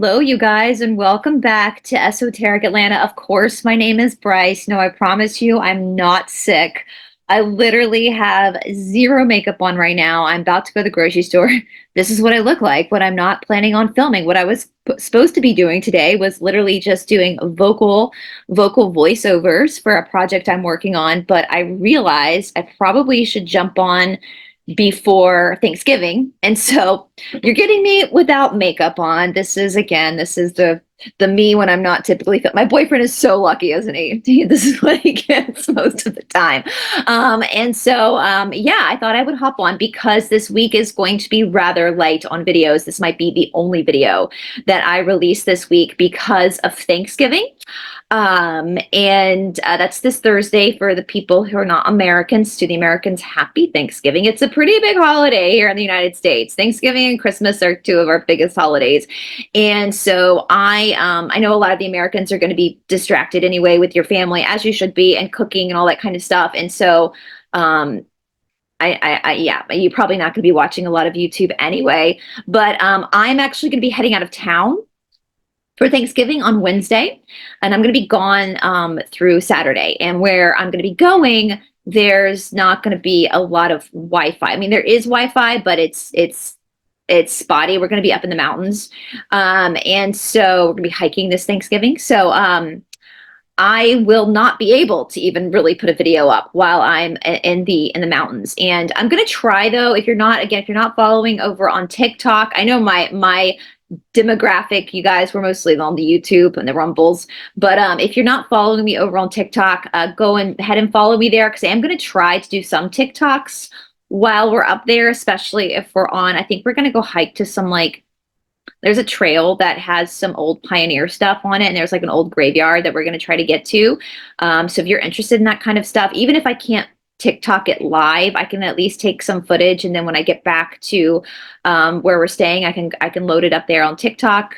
Hello, you guys, and welcome back to Esoteric Atlanta. Of course, my name is Bryce. No, I promise you, I'm not sick. I literally have zero makeup on right now. I'm about to go to the grocery store. This is what I look like when I'm not planning on filming. What I was supposed to be doing today was literally just doing vocal voiceovers for a project I'm working on, but I realized I probably should jump on before Thanksgiving. And so you're getting me without makeup on. This is the me when I'm not typically fit. My boyfriend is so lucky, isn't he? This is what he gets most of the time. Yeah, I thought I would hop on because this week is going to be rather light on videos. This might be the only video that I release this week because of Thanksgiving. That's this Thursday for the people who are not Americans. To the Americans, happy Thanksgiving. It's a pretty big holiday here in the United States. Thanksgiving and Christmas are two of our biggest holidays. And so I know a lot of the Americans are going to be distracted anyway with your family, as you should be, and cooking and all that kind of stuff. And so, yeah, you're probably not going to be watching a lot of YouTube anyway, but I'm actually going to be heading out of town for Thanksgiving on Wednesday, and I'm going to be gone through Saturday. And where I'm going to be going, there's not going to be a lot of Wi-Fi. I mean, there is Wi-Fi, but it's spotty. We're going to be up in the mountains, and so we're going to be hiking this Thanksgiving. So I will not be able to even really put a video up while I'm in the mountains. And I'm going to try though. If you're not following over on TikTok, I know my demographic, you guys were mostly on the YouTube and the Rumbles, but if you're not following me over on TikTok, go ahead and follow me there, because I'm going to try to do some TikToks while we're up there, especially if we're on. I think we're going to go hike to some, like, there's a trail that has some old pioneer stuff on it, and there's like an old graveyard that we're going to try to get to. So if you're interested in that kind of stuff, even if I can't TikTok it live, I can at least take some footage, and then when I get back to where we're staying, I can load it up there on TikTok.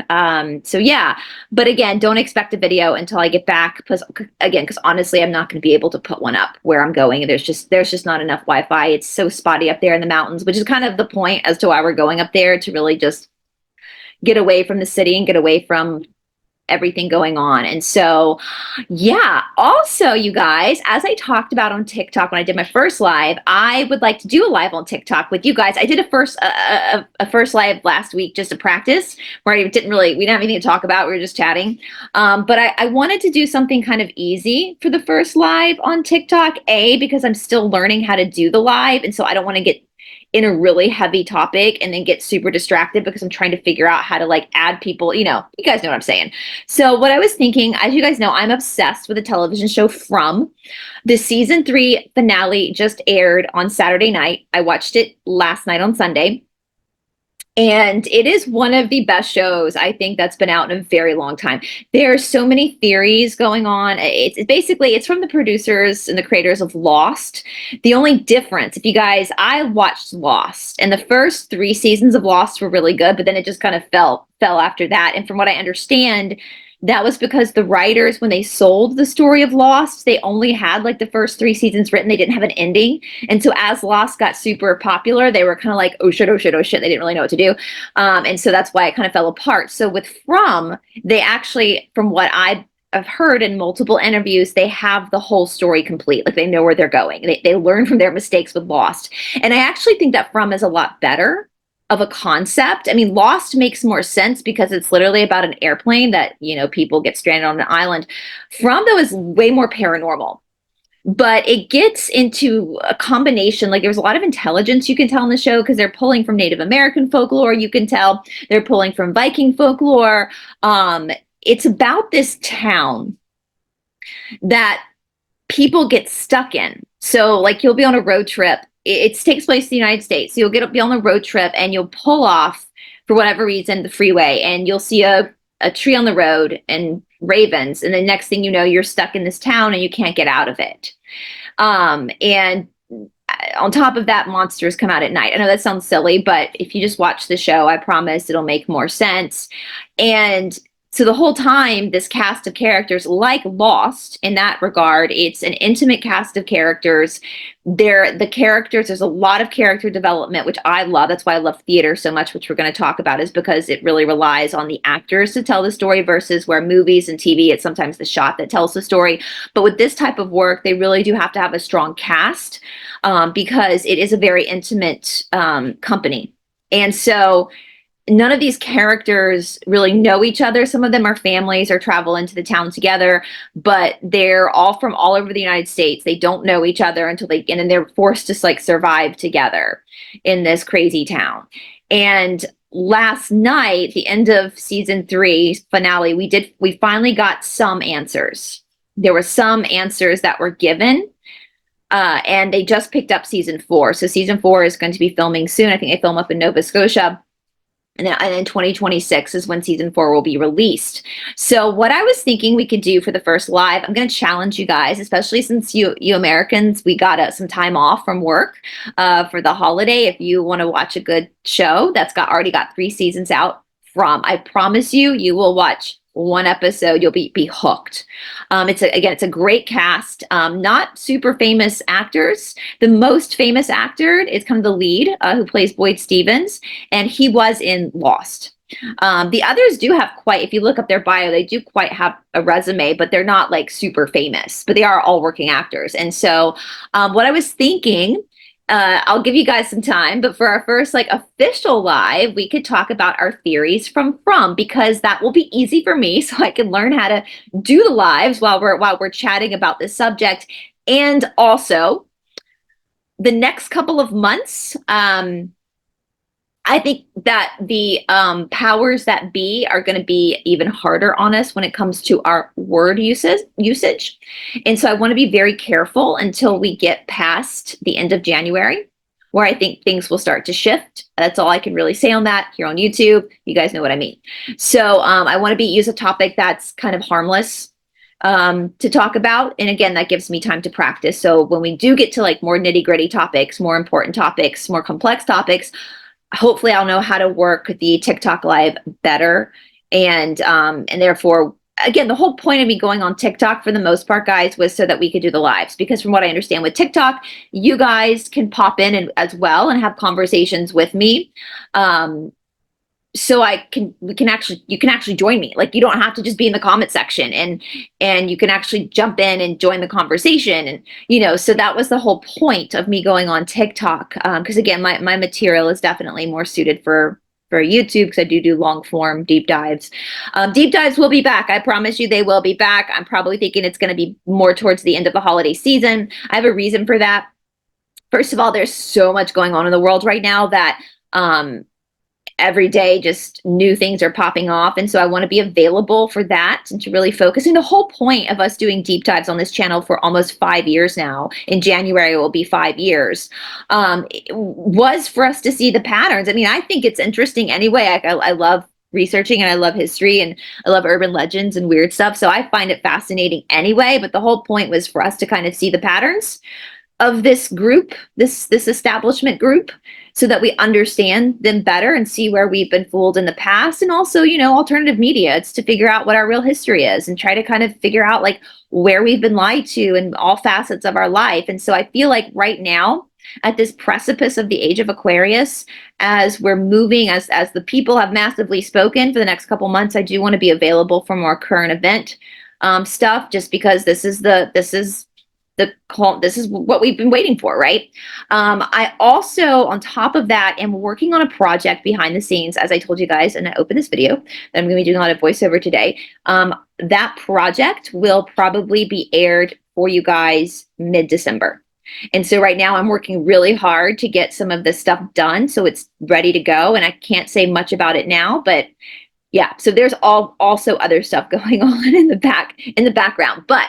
So yeah, but again, don't expect a video until I get back, because honestly, I'm not going to be able to put one up where I'm going. There's just not enough Wi-Fi. It's so spotty up there in the mountains, which is kind of the point as to why we're going up there, to really just get away from the city and get away from everything going on. And so, yeah, also, you guys, as I talked about on TikTok when I did my first live, I would like to do a live on TikTok with you guys. I did a first live last week just to practice, where we didn't have anything to talk about. We were just chatting. But I wanted to do something kind of easy for the first live on TikTok, because I'm still learning how to do the live. And so I don't want to get in a really heavy topic and then get super distracted, because I'm trying to figure out how to like add people, you guys know what I'm saying. So what I was thinking, as you guys know, I'm obsessed with a television show From. The season 3 finale just aired on Saturday night. I watched it last night on Sunday. And it is one of the best shows, I think, that's been out in a very long time. There are so many theories going on. It's from the producers and the creators of Lost. The only difference, I watched Lost, and the first 3 seasons of Lost were really good, but then it just kind of fell after that. And from what I understand, that was because the writers, when they sold the story of Lost, they only had like the first 3 seasons written. They didn't have an ending. And so as Lost got super popular, they were kind of like, oh shit, oh shit, oh shit. They didn't really know what to do. And so that's why it kind of fell apart. So with From, they actually, from what I've heard in multiple interviews, they have the whole story complete. Like, they know where they're going. They learn from their mistakes with Lost. And I actually think that From is a lot better of a concept. I mean, Lost makes more sense because it's literally about an airplane that, people get stranded on an island. From, though, is way more paranormal, but it gets into a combination. Like, there's a lot of intelligence you can tell in the show, because they're pulling from Native American folklore. You can tell they're pulling from Viking folklore. It's about this town that people get stuck in. So like, you'll be on a road trip. It takes place in the United States. So you'll be on the road trip, and you'll pull off for whatever reason the freeway, and you'll see a tree on the road and ravens, and the next thing you know, you're stuck in this town and you can't get out of it. And on top of that, monsters come out at night. I know that sounds silly, but if you just watch the show, I promise it'll make more sense. And So the whole time, this cast of characters, like Lost in that regard, it's an intimate cast of characters. The characters, there's a lot of character development, which I love. That's why I love theater so much, which we're going to talk about, is because it really relies on the actors to tell the story versus where movies and TV, it's sometimes the shot that tells the story. But with this type of work, they really do have to have a strong cast, because it is a very intimate company. And so none of these characters really know each other. Some of them are families or travel into the town together, but they're all from all over the United States. They don't know each other until and then they're forced to like survive together in this crazy town. And last night, the end of season 3 finale, we finally got some answers. There were some answers that were given. And they just picked up season 4. So season 4 is going to be filming soon. I think they film up in Nova Scotia. And then 2026 is when season 4 will be released. So what I was thinking we could do for the first live, I'm going to challenge you guys, especially since you Americans, we got some time off from work for the holiday. If you want to watch a good show that's already got 3 seasons out from, I promise you, you will watch one episode, you'll be hooked. It's a great cast, not super famous actors. The most famous actor is kind of the lead, who plays Boyd Stevens, and he was in Lost. The others do have quite, if you look up their bio, they do quite have a resume, but they're not like super famous, but they are all working actors. And so what I was thinking, I'll give you guys some time, but for our first like official live, we could talk about our theories from because that will be easy for me, so I can learn how to do the lives while we're chatting about this subject. And also, the next couple of months, I think that the powers that be are going to be even harder on us when it comes to our word usage. And so I want to be very careful until we get past the end of January, where I think things will start to shift. That's all I can really say on that here on YouTube. You guys know what I mean. So I want to use a topic that's kind of harmless to talk about. And again, that gives me time to practice. So when we do get to like more nitty-gritty topics, more important topics, more complex topics, hopefully I'll know how to work the TikTok live better. And therefore, again, the whole point of me going on TikTok for the most part, guys, was so that we could do the lives. Because from what I understand with TikTok, you guys can pop in as well and have conversations with me. So you can actually join me. Like, you don't have to just be in the comment section, and you can actually jump in and join the conversation. And so that was the whole point of me going on TikTok. Because again, my material is definitely more suited for YouTube, because I do long form deep dives. Deep dives will be back. I promise you they will be back. I'm probably thinking it's going to be more towards the end of the holiday season. I have a reason for that. First of all, there's so much going on in the world right now that every day just new things are popping off, and so I want to be available for that and to really focus. And the whole point of us doing deep dives on this channel for almost 5 years now, in January it will be 5 years, was for us to see the patterns. I mean, I think it's interesting anyway. I love researching, and I love history, and I love urban legends and weird stuff, so I find it fascinating anyway. But the whole point was for us to kind of see the patterns of this group, this establishment group, so that we understand them better and see where we've been fooled in the past. And also, alternative media, it's to figure out what our real history is and try to kind of figure out like where we've been lied to in all facets of our life. And so I feel like right now, at this precipice of the age of Aquarius, as we're moving, as the people have massively spoken for the next couple months, I do want to be available for more current event stuff, just because this is what we've been waiting for, right? I also, on top of that, am working on a project behind the scenes, as I told you guys, and I opened this video, that I'm going to be doing a lot of voiceover today. That project will probably be aired for you guys mid-December. And so right now I'm working really hard to get some of this stuff done so it's ready to go. And I can't say much about it now, but yeah, so there's also other stuff going on in the background. But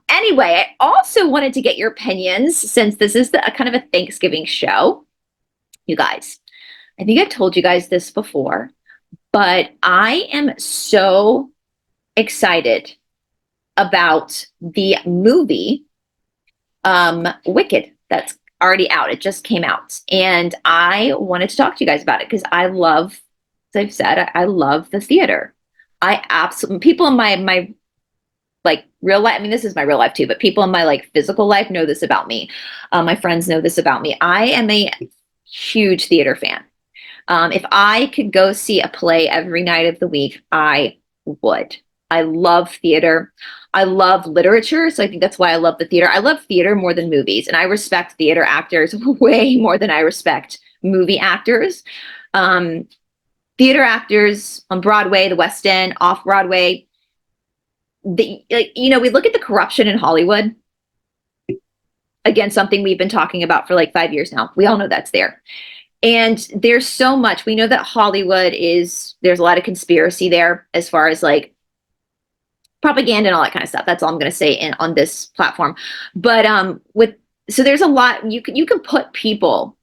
anyway, I also wanted to get your opinions, since this is a kind of a Thanksgiving show. You guys, I think I've told you guys this before, but I am so excited about the movie Wicked that's already out. It just came out, and I wanted to talk to you guys about it because I love, as I've said, I love the theater. I absolutely, people in my like real life, I mean, this is my real life too, but people in my like physical life know this about me. My friends know this about me. I am a huge theater fan. If I could go see a play every night of the week, I would. I love theater. I love literature. So I think that's why I love the theater. I love theater more than movies, and I respect theater actors way more than I respect movie actors. Um, Theater actors on Broadway, the West End, off Broadway, like, we look at the corruption in Hollywood. Again, something we've been talking about for like 5 years now. We all know that's there. And there's so much. We know that Hollywood there's a lot of conspiracy there as far as like propaganda and all that kind of stuff. That's all I'm going to say on this platform. But so there's a lot. You can put people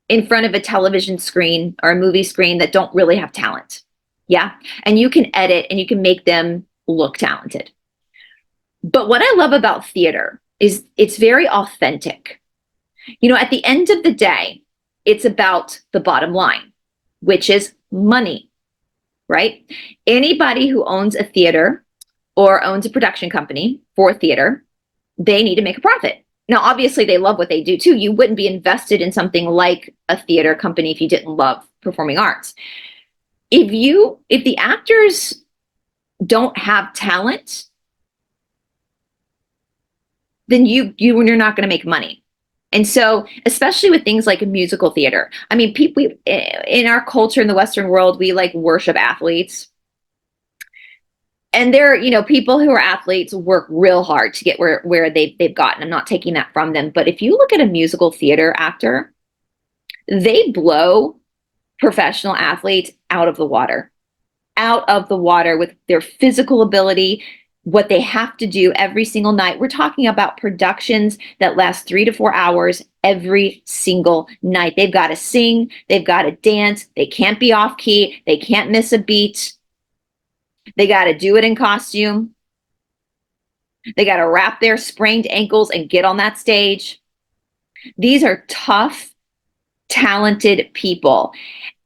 in front of a television screen or a movie screen that don't really have talent. Yeah. And you can edit and you can make them look talented. But what I love about theater is it's very authentic. At the end of the day, it's about the bottom line, which is money, right? Anybody who owns a theater or owns a production company for theater, they need to make a profit. Now, obviously, they love what they do too. You wouldn't be invested in something like a theater company if you didn't love performing arts. If the actors don't have talent, then you're not going to make money. And so, especially with things like musical theater, I mean, people in our culture in the Western world, we like worship athletes. And people who are athletes work real hard to get where they've gotten. I'm not taking that from them. But if you look at a musical theater actor, they blow professional athletes out of the water with their physical ability, what they have to do every single night. We're talking about productions that last 3 to 4 hours every single night. They've got to sing, they've got to dance, they can't be off key, they can't miss a beat. They got to do it in costume. They got to wrap their sprained ankles and get on that stage. These are tough, talented people.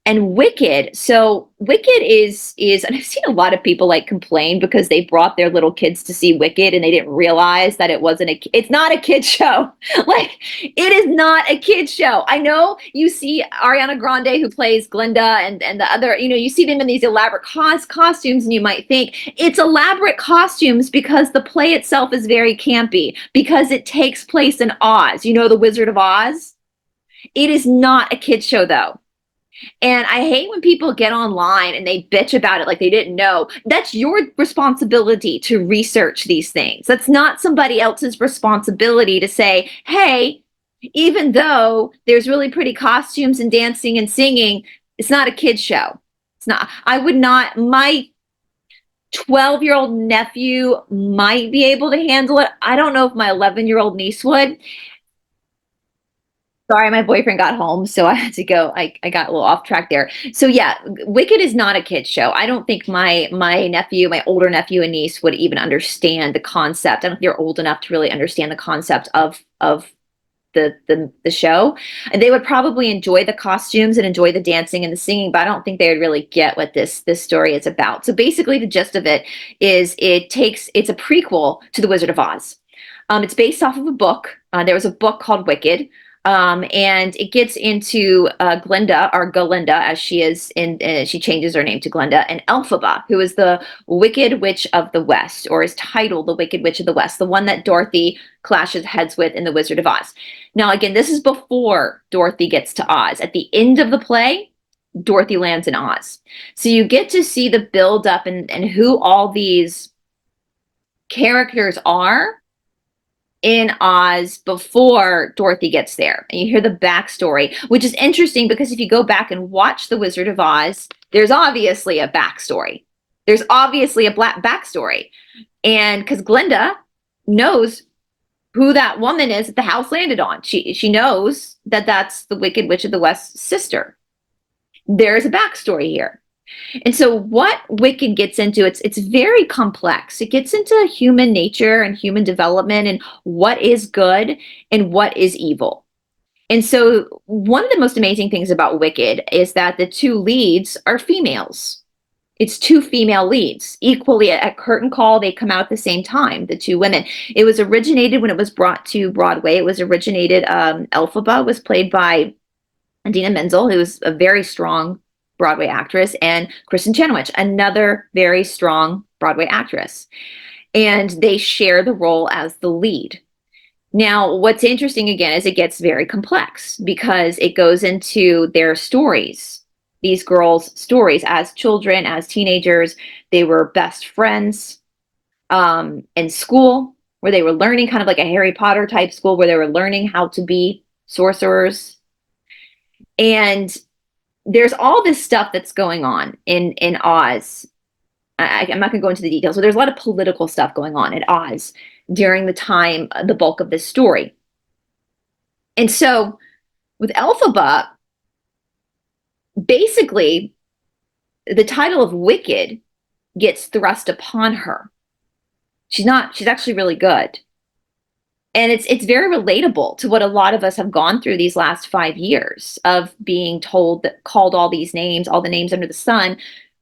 And Wicked, so Wicked is, and I've seen a lot of people like complain because they brought their little kids to see Wicked and they didn't realize that it's not a kid show. Like, it is not a kid show. I know you see Ariana Grande, who plays Glinda, and the other, you see them in these elaborate costumes, and you might think it's elaborate costumes because the play itself is very campy, because it takes place in Oz, the Wizard of Oz. It is not a kid show, though. And I hate when people get online and they bitch about it like they didn't know. That's your responsibility to research these things. That's not somebody else's responsibility to say, hey, even though there's really pretty costumes and dancing and singing, it's not a kid's show. It's not. I would not, my 12-year-old nephew might be able to handle it. I don't know if my 11-year-old niece would. Sorry, my boyfriend got home, so I had to go. I got a little off track there. So yeah, Wicked is not a kid's show. I don't think my nephew, my older nephew and niece would even understand the concept. I don't think they're old enough to really understand the concept of the show. And they would probably enjoy the costumes and enjoy the dancing and the singing, but I don't think they would really get what this story is about. So basically, the gist of it is it's a prequel to The Wizard of Oz. It's based off of a book. There was a book called Wicked. And it gets into Glinda, or Galinda, as she is she changes her name to Glinda, and Elphaba, who is the Wicked Witch of the West, or is titled the Wicked Witch of the West, the one that Dorothy clashes heads with in The Wizard of Oz. Now, again, this is before Dorothy gets to Oz. At the end of the play, Dorothy lands in Oz. So you get to see the build up and who all these characters are in Oz before Dorothy gets there. And you hear the backstory, which is interesting because if you go back and watch The Wizard of Oz, there's obviously a backstory. There's obviously a backstory. And because Glinda knows who that woman is that the house landed on. She knows that that's the Wicked Witch of the West's sister. There's a backstory here. And so what Wicked gets into, it's very complex. It gets into human nature and human development and what is good and what is evil. And so one of the most amazing things about Wicked is that the two leads are females. It's two female leads equally at curtain call. They come out at the same time, the two women. It was originated when it was brought to Broadway. It was originated, Elphaba was played by Idina Menzel, who was a very strong Broadway actress, and Kristen Chenoweth, another very strong Broadway actress. And they share the role as the lead. Now, what's interesting again is it gets very complex because it goes into their stories, these girls' stories as children, as teenagers. They were best friends in school, where they were learning, kind of like a Harry Potter type school, where they were learning how to be sorcerers. And there's all this stuff that's going on in Oz. I'm not going to go into the details. So there's a lot of political stuff going on at Oz during the time, the bulk of this story. And so with Elphaba, basically, the title of Wicked gets thrust upon her. She's not, she's actually really good. And it's very relatable to what a lot of us have gone through these last 5 years of being told that, called all these names, all the names under the sun,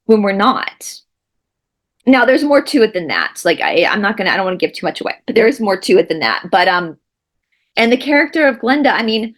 when we're not. Now there's more to it than that. Like I'm not gonna, I don't want to give too much away, but there is more to it than that. But and the character of Glinda, I mean,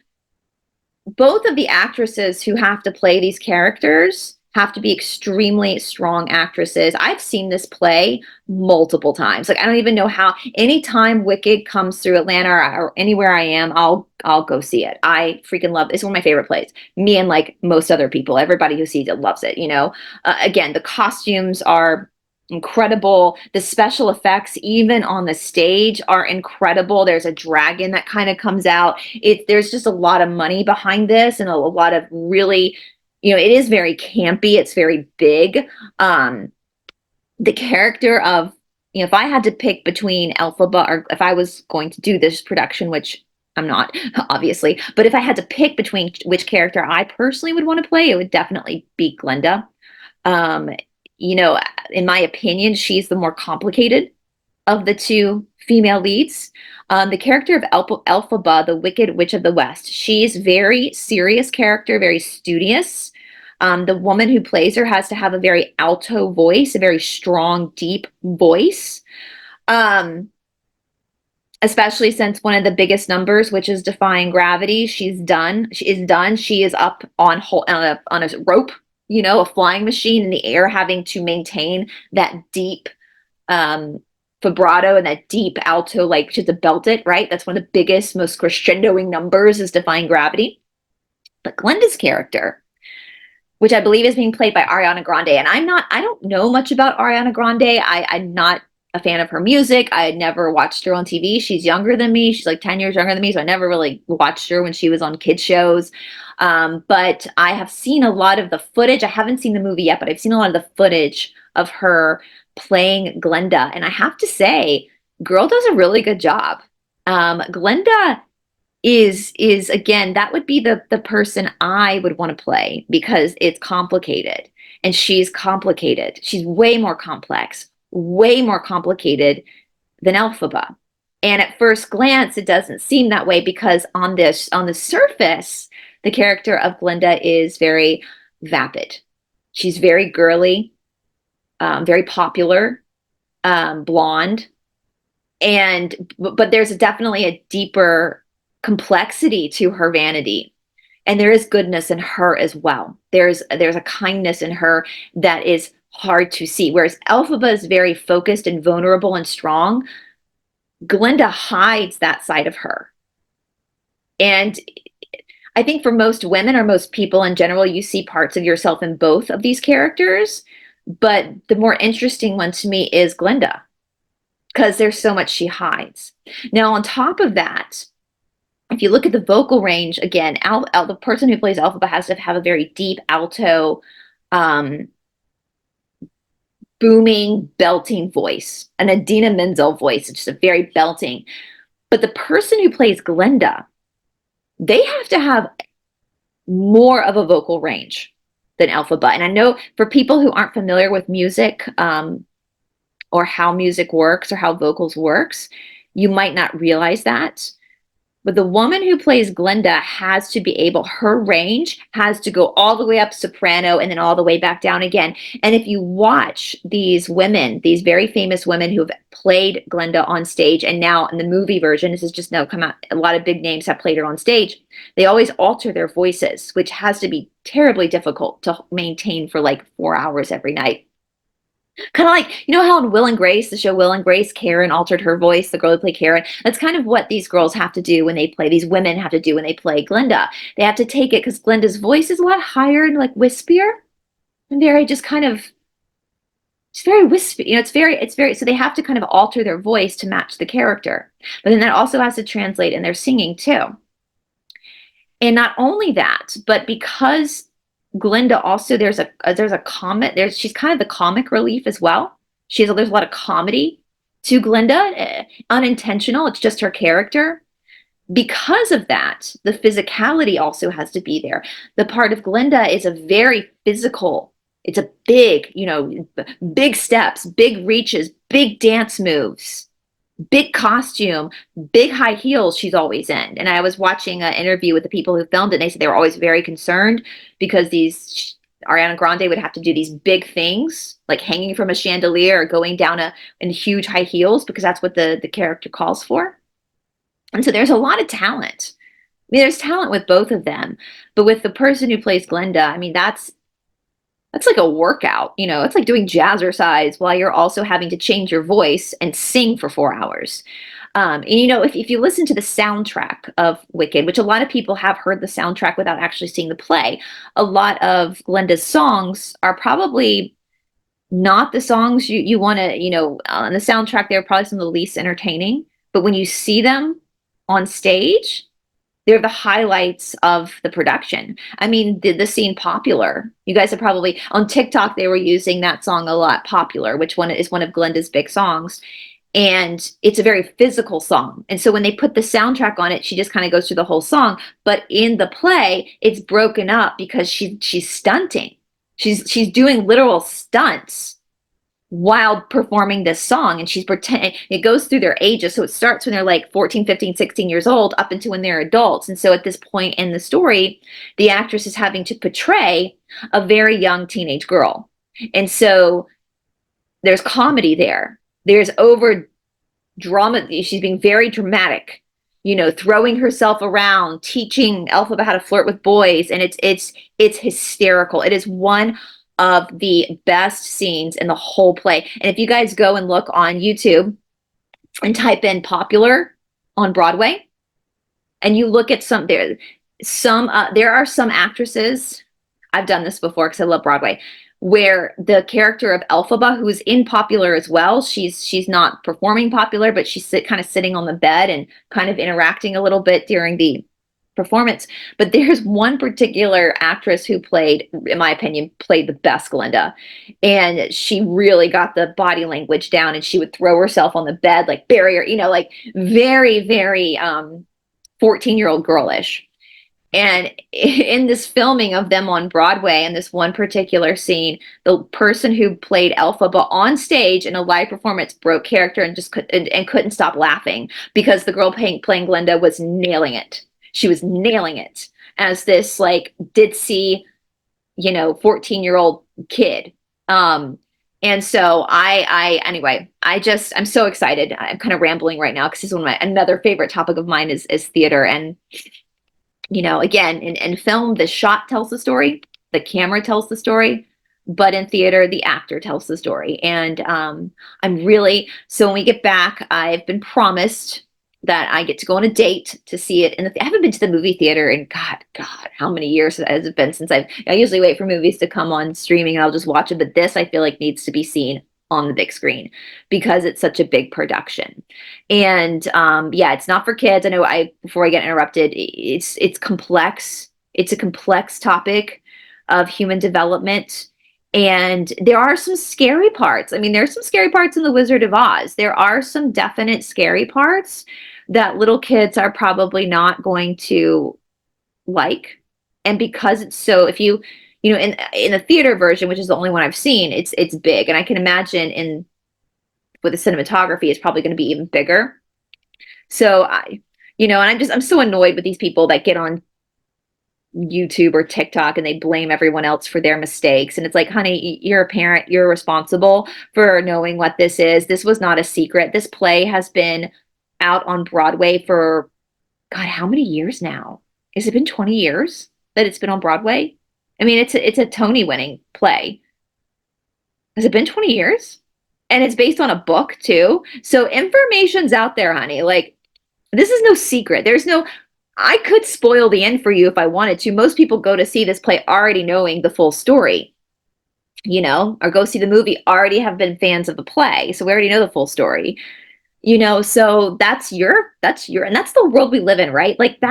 both of the actresses who have to play these characters have to be extremely strong actresses. I've seen this play multiple times. Like I don't even know how. Anytime Wicked comes through Atlanta or anywhere I am, I'll go see it. I freaking love it. It's one of my favorite plays. Me and like most other people, everybody who sees it loves it. You know, again, the costumes are incredible. The special effects, even on the stage, are incredible. There's a dragon that kind of comes out. There's just a lot of money behind this, and a lot of really, you know, it is very campy. It's very big. The character of, you know, if I had to pick between Elphaba, or if I was going to do this production, which I'm not, obviously, but if I had to pick between which character I personally would want to play, it would definitely be Glinda. Um, you know, in my opinion, she's the more complicated of the two female leads. The character of Elphaba, the Wicked Witch of the West, she's very serious character, very studious. The woman who plays her has to have a very alto voice, a very strong, deep voice. Especially since one of the biggest numbers, which is defying gravity, she's done. She is done. She is up on on a rope, you know, a flying machine in the air, having to maintain that deep vibrato and that deep alto, like she has to belt it, right? That's one of the biggest, most crescendoing numbers, is defying gravity. But Glenda's character, which I believe is being played by Ariana Grande, and I don't know much about Ariana Grande. I'm not a fan of her music. I had never watched her on TV. She's younger than me. She's like 10 years younger than me. So I never really watched her when she was on kid shows. But I have seen a lot of the footage. I haven't seen the movie yet, but I've seen a lot of the footage of her playing Glinda. And I have to say, girl does a really good job. Glinda is again, that would be the person I would want to play, because it's complicated and she's complicated. She's way more complex, way more complicated than Elphaba. And at first glance, it doesn't seem that way, because on the surface, the character of Glinda is very vapid. She's very girly, very popular, blonde, but there's definitely a deeper complexity to her vanity, and there is goodness in her as well. There's a kindness in her that is hard to see. Whereas Elphaba is very focused and vulnerable and strong, Glinda hides that side of her. And I think for most women, or most people in general, you see parts of yourself in both of these characters. But the more interesting one to me is Glinda, because there's so much she hides. Now, on top of that, if you look at the vocal range, again, the person who plays Elphaba has to have a very deep alto, booming, belting voice, an Idina Menzel voice. It's just a very belting. But the person who plays Glinda, they have to have more of a vocal range than Elphaba. And I know for people who aren't familiar with music, or how music works, or how vocals works, you might not realize that. But the woman who plays Glinda has to be able, her range has to go all the way up soprano and then all the way back down again. And if you watch these women, these very famous women who've played Glinda on stage, and now in the movie version, this is just now come out, a lot of big names have played her on stage, they always alter their voices, which has to be terribly difficult to maintain for like 4 hours every night. Kind of like, you know how in Will and Grace, the show Will and Grace, Karen altered her voice, the girl who played Karen. That's kind of what these girls have to do when they play, these women have to do when they play Glinda. They have to take it because Glinda's voice is a lot higher and like wispier and very just kind of, it's very wispy. You know, it's very, so they have to kind of alter their voice to match the character. But then that also has to translate in their singing too. And not only that, but because Glinda also there's a comic she's kind of the comic relief as well. There's a lot of comedy to Glinda, unintentional. It's just her character. Because of that, the physicality also has to be there. The part of Glinda is a very physical. It's a big, big steps, big reaches, big dance moves, big costume, big high heels she's always in. And I was watching an interview with the people who filmed it, and they said they were always very concerned because Ariana Grande would have to do these big things, like hanging from a chandelier or going down in huge high heels, because that's what the character calls for. And so there's a lot of talent. I mean, there's talent with both of them, but with the person who plays Glinda, I mean, that's like a workout, it's like doing jazzercise while you're also having to change your voice and sing for 4 hours. And if you listen to the soundtrack of Wicked, which a lot of people have heard the soundtrack without actually seeing the play, a lot of Glinda's songs are probably not the songs you want to, on the soundtrack, they're probably some of the least entertaining. But when you see them on stage, they're the highlights of the production. I mean, the scene Popular, you guys have probably, on TikTok, they were using that song a lot, Popular, which one is one of Glinda's big songs. And it's a very physical song. And so when they put the soundtrack on it, she just kind of goes through the whole song. But in the play, it's broken up because she's stunting. She's doing literal stunts while performing this song, and she's pretending. It goes through their ages, so it starts when they're like 14, 15, 16 years old up into when they're adults. And so at this point in the story, the actress is having to portray a very young teenage girl. And so there's comedy there, there's over drama, she's being very dramatic, throwing herself around, teaching Elphaba how to flirt with boys, and it's hysterical. It is one of the best scenes in the whole play. And if you guys go and look on YouTube and type in Popular on Broadway, and you look at there are some actresses, I've done this before because I love Broadway, where the character of Elphaba, who is in Popular as well, she's not performing Popular, but she's kind of sitting on the bed and kind of interacting a little bit during the performance. But there's one particular actress who in my opinion, played the best Glinda. And she really got the body language down, and she would throw herself on the bed, like barrier, like very, very 14-year-old girlish. And in this filming of them on Broadway, in this one particular scene, the person who played Elphaba on stage in a live performance broke character and just couldn't stop laughing because the girl playing Glinda was nailing it. She was nailing it as this like ditzy, 14-year-old kid. And so anyway, I'm so excited. I'm kind of rambling right now because this is another favorite topic of mine is theater. And, again, in film, the shot tells the story, the camera tells the story, but in theater, the actor tells the story. And so when we get back, I've been promised that I get to go on a date to see it. And I haven't been to the movie theater in God, how many years has it been since I usually wait for movies to come on streaming and I'll just watch it. But this I feel like needs to be seen on the big screen because it's such a big production. And it's not for kids. I know before I get interrupted, it's complex. It's a complex topic of human development. And there are some scary parts. I mean, there's some scary parts in The Wizard of Oz. There are some definite scary parts that little kids are probably not going to like. And because it's so, if you, in the theater version, which is the only one I've seen, it's big. And I can imagine with the cinematography, it's probably going to be even bigger. So And I'm so annoyed with these people that get on YouTube or TikTok and they blame everyone else for their mistakes. And it's like, honey, you're a parent, you're responsible for knowing what this is. This was not a secret. This play has been out on Broadway for, God, how many years now? Has it been 20 years that it's been on Broadway? I mean, it's a Tony winning play. Has it been 20 years? And it's based on a book too. So information's out there, honey. Like, this is no secret. I could spoil the end for you if I wanted to. Most people go to see this play already knowing the full story, or go see the movie already have been fans of the play. So we already know the full story, so and that's the world we live in, right? Like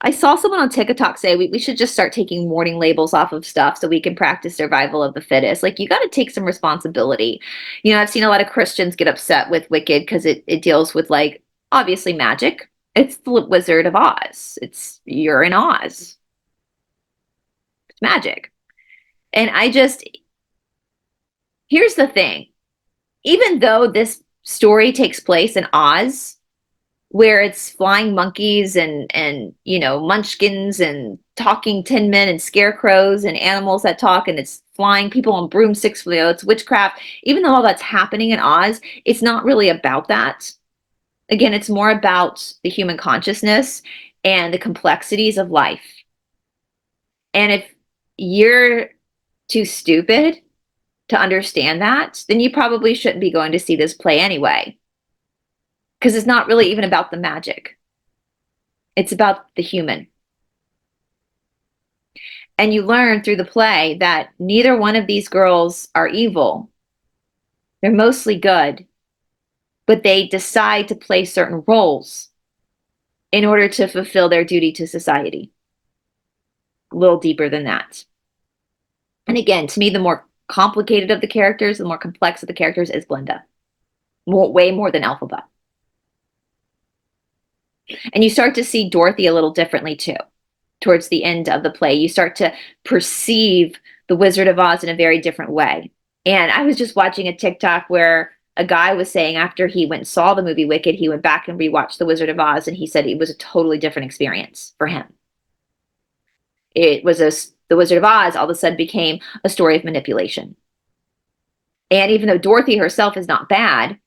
I saw someone on TikTok say we should just start taking warning labels off of stuff so we can practice survival of the fittest. Like, you got to take some responsibility. I've seen a lot of Christians get upset with Wicked because it deals with, like, obviously magic. It's the Wizard of Oz. You're in Oz. It's magic. And here's the thing. Even though this story takes place in Oz, where it's flying monkeys and munchkins and talking tin men and scarecrows and animals that talk, and it's flying people on broomsticks, it's witchcraft. Even though all that's happening in Oz, it's not really about that. Again, it's more about the human consciousness and the complexities of life. And if you're too stupid to understand that, then you probably shouldn't be going to see this play anyway. Because it's not really even about the magic. It's about the human. And you learn through the play that neither one of these girls are evil. They're mostly good. But they decide to play certain roles in order to fulfill their duty to society. A little deeper than that. And again, to me, the more complicated of the characters, the more complex of the characters is Glinda. Way more than Elphaba. And you start to see Dorothy a little differently too. Towards the end of the play, you start to perceive the Wizard of Oz in a very different way. And I was just watching a TikTok where a guy was saying after he went and saw the movie Wicked, he went back and rewatched The Wizard of Oz, and he said it was a totally different experience for him. The Wizard of Oz all of a sudden became a story of manipulation. And even though Dorothy herself is not bad,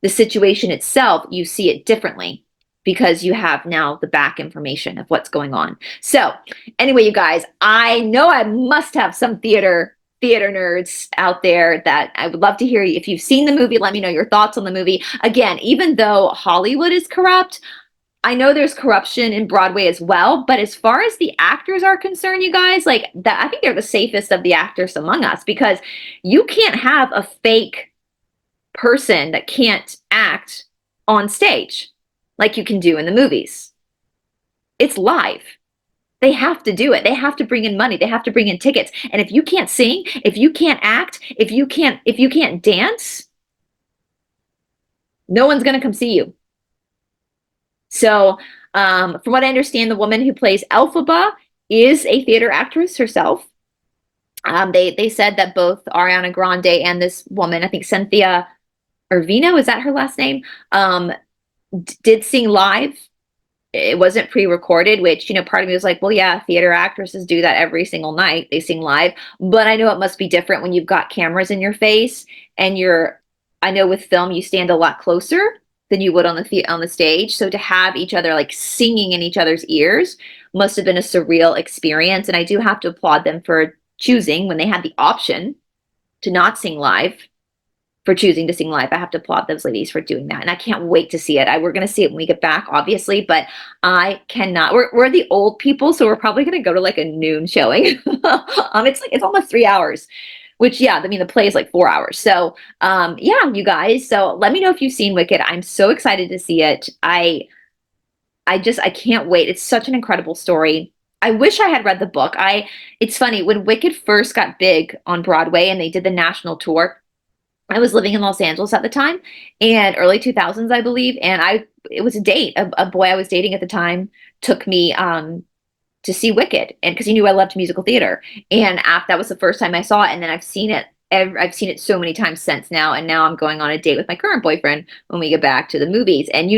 the situation itself, you see it differently because you have now the back information of what's going on. So anyway, you guys, I know I must have some theater nerds out there that I would love to hear. If you've seen the movie, let me know your thoughts on the movie. Again, even though Hollywood is corrupt, I know there's corruption in Broadway as well, but as far as the actors are concerned, you guys, like that, I think they're the safest of the actors among us, because you can't have a fake person that can't act on stage like you can do in the movies. It's live. They have to do it. They have to bring in money. They have to bring in tickets. And if you can't sing, if you can't act, if you can't dance, no one's going to come see you. So, from what I understand, the woman who plays Elphaba is a theater actress herself. They said that both Ariana Grande and this woman, I think Cynthia Ervino, is that her last name, did sing live. It wasn't pre-recorded, which, part of me was like, well, yeah, theater actresses do that every single night. They sing live. But I know it must be different when you've got cameras in your face and I know with film, you stand a lot closer than you would on the stage. So to have each other like singing in each other's ears must have been a surreal experience. And I do have to applaud them for choosing, when they had the option to not sing live, for choosing to sing live. I have to applaud those ladies for doing that. And I can't wait to see it. We're going to see it when we get back, obviously, but I cannot. We're the old people, so we're probably going to go to like a noon showing. It's almost 3 hours, which, yeah, I mean, the play is like 4 hours. So, yeah, you guys. So let me know if you've seen Wicked. I'm so excited to see it. I can't wait. It's such an incredible story. I wish I had read the book. It's funny, when Wicked first got big on Broadway and they did the national tour, I was living in Los Angeles at the time, and early 2000s, I believe. And it was a date. A boy I was dating at the time took me to see Wicked, and because he knew I loved musical theater. And that was the first time I saw it. And then I've seen it I've seen it so many times since now, and now I'm going on a date with my current boyfriend when we get back to the movies. And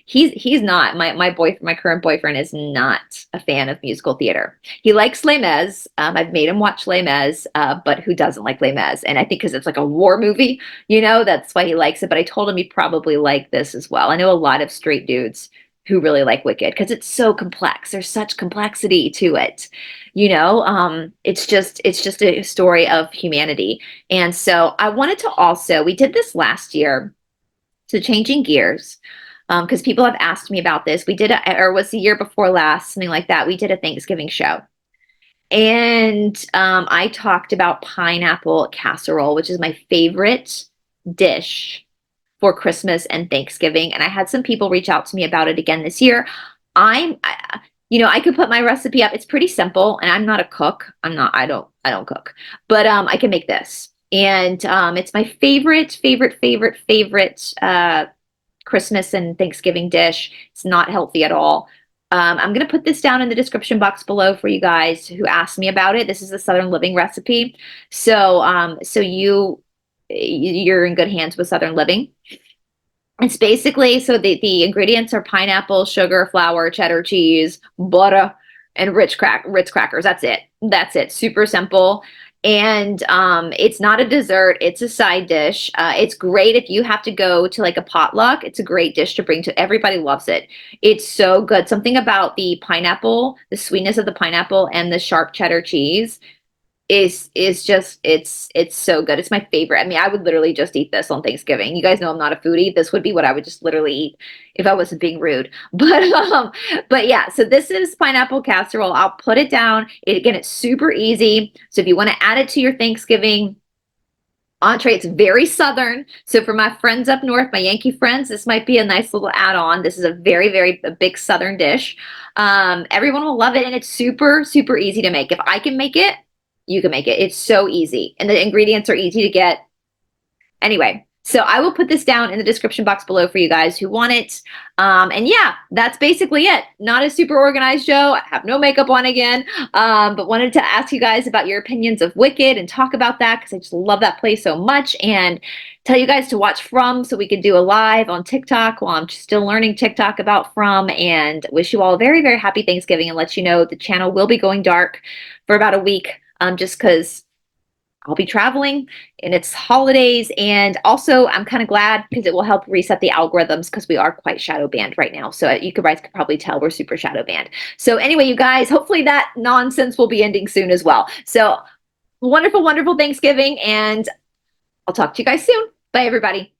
he's not my current boyfriend is not a fan of musical theater. He likes Les Mis. I've made him watch Les Mis, but who doesn't like Les Mis? And I think because it's like a war movie, that's why he likes it. But I told him he probably like this as well. I know a lot of straight dudes who really like Wicked because it's so complex. There's such complexity to it. It's just a story of humanity. And so I wanted to also, we did this last year, so changing gears, because people have asked me about this. We did or was the year before last, something like that. We did a Thanksgiving show. And I talked about pineapple casserole, which is my favorite dish for Christmas and Thanksgiving. And I had some people reach out to me about it again this year. I could put my recipe up. It's pretty simple, and I'm not a cook. I don't cook, but I can make this. And it's my favorite Christmas and Thanksgiving dish. It's not healthy at all. I'm going to put this down in the description box below for you guys who asked me about it. This is the Southern Living recipe. So you're in good hands with Southern Living. It's basically, so the ingredients are pineapple, sugar, flour, cheddar cheese, butter, and Ritz crackers. That's it. That's it. Super simple. And it's not a dessert, it's a side dish. It's great if you have to go to like a potluck. It's a great dish to bring to everybody loves it. It's so good. Something about the pineapple, the sweetness of the pineapple and the sharp cheddar cheese is just it's so good. It's my favorite. I mean, I would literally just eat this on Thanksgiving. You guys know I'm not a foodie. This would be what I would just literally eat if I wasn't being rude. But yeah, so this is pineapple casserole. I'll put it down. Again, it's super easy. So if you want to add it to your Thanksgiving entree, it's very Southern. So for my friends up north, my Yankee friends, this might be a nice little add-on. This is a very a big Southern dish. Everyone will love it, and it's super easy to make. If I can make it, you can make it. It's so easy, and the ingredients are easy to get. Anyway, so I will put this down in the description box below for you guys who want it. And yeah, that's basically it. Not a super organized show. I have no makeup on again, but wanted to ask you guys about your opinions of Wicked and talk about that because I just love that play so much, and tell you guys to watch From so we could do a live on TikTok while I'm still learning TikTok about From, and wish you all a very happy Thanksgiving, and let you know the channel will be going dark for about a week, just because I'll be traveling and it's holidays. And also I'm kind of glad because it will help reset the algorithms because we are quite shadow banned right now. So you guys could probably tell we're super shadow banned. So anyway, you guys, hopefully that nonsense will be ending soon as well. So wonderful Thanksgiving, and I'll talk to you guys soon. Bye, everybody.